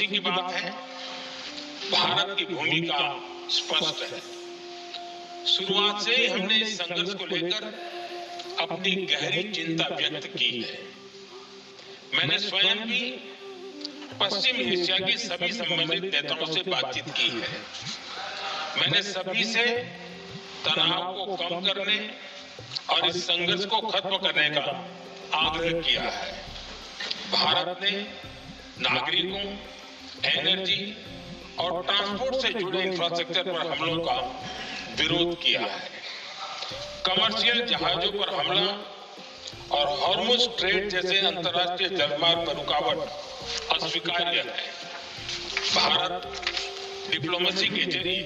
खुशी की बात है, भारत की भूमिका स्पष्ट है। शुरुआत से ही हमने इस संघर्ष को लेकर अपनी गहरी चिंता व्यक्त की है। मैंने स्वयं भी पश्चिम एशिया की सभी संबंधित नेताओं से बातचीत की है। मैंने सभी से तनाव को कम करने और इस संघर्ष को खत्म करने का आग्रह किया है। भारत ने नागरिकों, एनर्जी और ट्रांसपोर्ट से जुड़े इंफ्रास्ट्रक्चर पर हमलों का विरोध किया है। कमर्शियल जहाजों पर हमला और हॉर्मुज स्ट्रेट जैसे अंतर्राष्ट्रीय जलमार्ग पर रुकावट अस्वीकार्य है। भारत डिप्लोमेसी के जरिए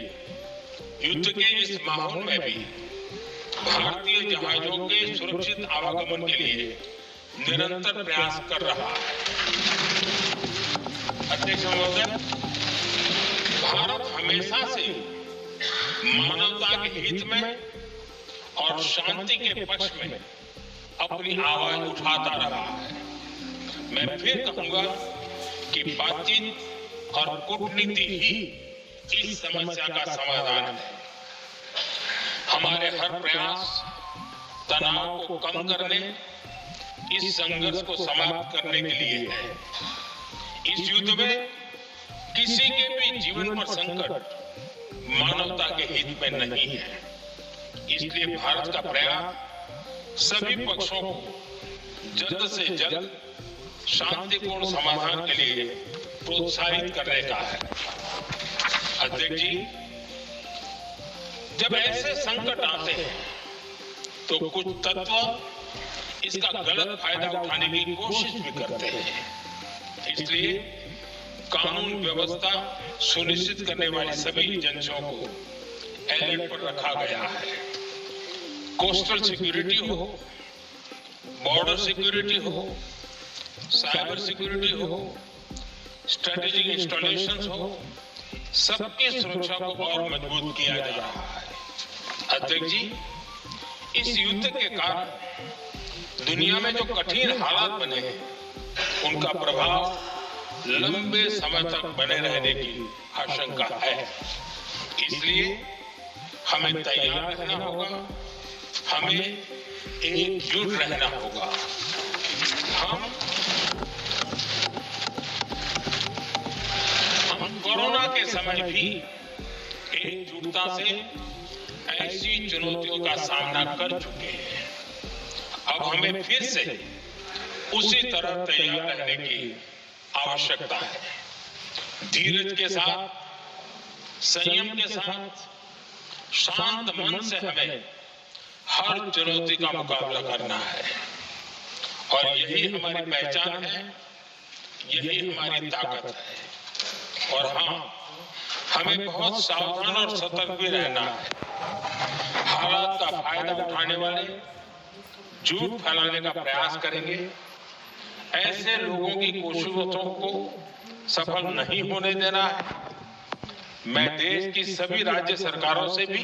युद्ध के इस माहौल में भी भारतीय जहाजों के सुरक्षित आवागमन के लिए निरंतर प्रयास कर रहा है। अध्यक्ष महोदय, भारत हमेशा से मानवता के हित में और शांति के पक्ष में अपनी आवाज उठाता रहा है। मैं फिर कहूंगा कि बातचीत और कूटनीति ही इस समस्या का समाधान है। हमारे हर प्रयास तनाव को कम करने, इस संघर्ष को समाप्त करने के लिए है। इस युद्ध में किसी के भी जीवन पर संकट मानवता के हित में नहीं है। इसलिए भारत का प्रयास सभी पक्षों को जल्द से जल्द शांतिपूर्ण समाधान के लिए प्रोत्साहित करने का है। अध्यक्ष जी, जब ऐसे संकट आते हैं तो कुछ तत्व इसका गलत फायदा उठाने की कोशिश भी करते हैं। इसलिए कानून व्यवस्था सुनिश्चित करने वाली सभी एजेंसियों को अलर्ट पर रखा गया है। कोस्टल सिक्योरिटी हो, बॉर्डर सिक्योरिटी हो, साइबर सिक्योरिटी हो, स्ट्रेटेजिक इंस्टॉलेशंस हो, सबकी सुरक्षा को और मजबूत किया जा रहा है। अध्यक्ष जी, इस युद्ध के कारण दुनिया में जो कठिन हालात बने हैं, उनका प्रभाव लंबे समय तक बने रहने की आशंका है। इसलिए हमें तैयार रहना होगा, हमें एकजुट रहना होगा। हम कोरोना के समय भी एकजुटता से ऐसी चुनौतियों का सामना कर चुके हैं। अब हमें फिर से उसी तरह तैयार रहने की आवश्यकता है। धीरज के साथ, संयम के साथ, शांत मन से हमें हर चुनौती का मुकाबला करना है। और यही हमारी पहचान है, यही हमारी ताकत है। और हमें बहुत सावधान और सतर्क भी रहना है। हालात का फायदा उठाने वाले झूठ फैलाने का प्रयास करेंगे, ऐसे लोगों की कोशिशों को सफल नहीं होने देना है। मैं देश की सभी राज्य सरकारों से भी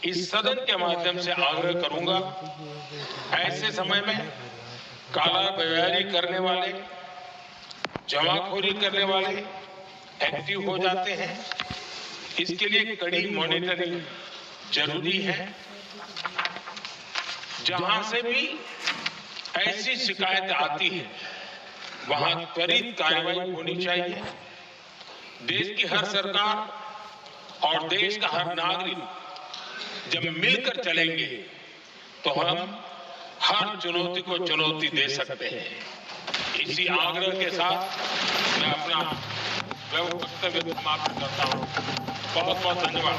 इस सदन के माध्यम से आग्रह करूंगा, ऐसे समय में कालाबाजारी करने वाले, जमाखोरी करने वाले एक्टिव हो जाते हैं। इसके लिए कड़ी मॉनिटरिंग जरूरी है। जहां से भी ऐसी शिकायत आती है, वहां त्वरित कार्रवाई होनी चाहिए। देश की हर सरकार और देश का हर नागरिक जब मिलकर चलेंगे तो हम हर चुनौती को चुनौती दे सकते हैं। इसी आग्रह के साथ मैं अपना वक्तव्य समाप्त करता हूं। बहुत बहुत धन्यवाद।